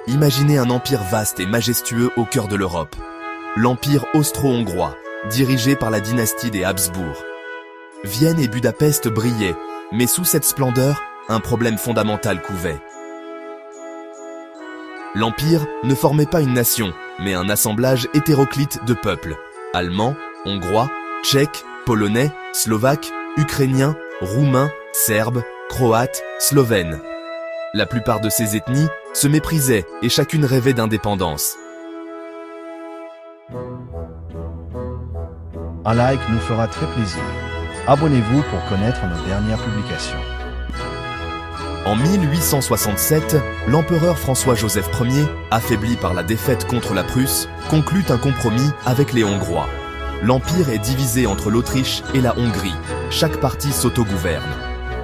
Imaginez un empire vaste et majestueux au cœur de l'Europe. L'empire austro-hongrois, dirigé par la dynastie des Habsbourg. Vienne et Budapest brillaient, mais sous cette splendeur, un problème fondamental couvait. L'empire ne formait pas une nation, mais un assemblage hétéroclite de peuples. Allemands, Hongrois, Tchèques, Polonais, Slovaques, Ukrainiens, Roumains, Serbes, Croates, Slovènes. La plupart de ces ethnies se méprisaient et chacune rêvait d'indépendance. Un like nous fera très plaisir. Abonnez-vous pour connaître nos dernières publications. En 1867, l'empereur François-Joseph Ier, affaibli par la défaite contre la Prusse, conclut un compromis avec les Hongrois. L'empire est divisé entre l'Autriche et la Hongrie. Chaque partie s'autogouverne.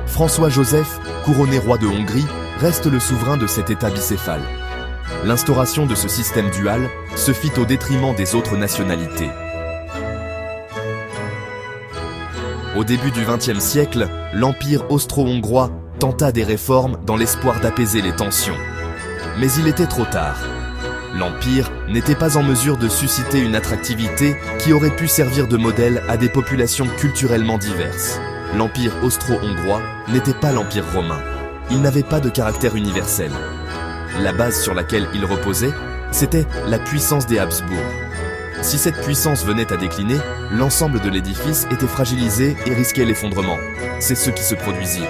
François-Joseph, couronné roi de Hongrie, reste le souverain de cet État bicéphale. L'instauration de ce système dual se fit au détriment des autres nationalités. Au début du XXe siècle, l'empire austro-hongrois tenta des réformes dans l'espoir d'apaiser les tensions. Mais il était trop tard. L'empire n'était pas en mesure de susciter une attractivité qui aurait pu servir de modèle à des populations culturellement diverses. L'empire austro-hongrois n'était pas l'empire romain. Il n'avait pas de caractère universel. La base sur laquelle il reposait, c'était la puissance des Habsbourg. Si cette puissance venait à décliner, l'ensemble de l'édifice était fragilisé et risquait l'effondrement. C'est ce qui se produisit.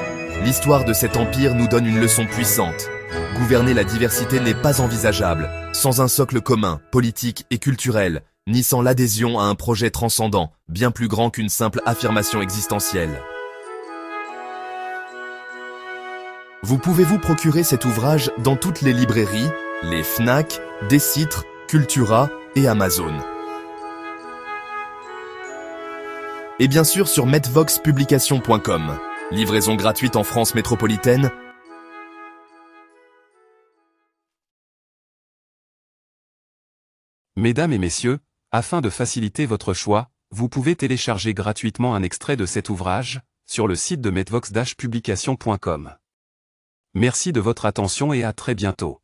L'histoire de cet empire nous donne une leçon puissante. Gouverner la diversité n'est pas envisageable, sans un socle commun, politique et culturel, ni sans l'adhésion à un projet transcendant, bien plus grand qu'une simple affirmation existentielle. Vous pouvez vous procurer cet ouvrage dans toutes les librairies, les Fnac, Décitre, Cultura et Amazon. Et bien sûr sur metvoxpublication.com. Livraison gratuite en France métropolitaine. Mesdames et messieurs, afin de faciliter votre choix, vous pouvez télécharger gratuitement un extrait de cet ouvrage sur le site de metvox-publication.com. Merci de votre attention et à très bientôt.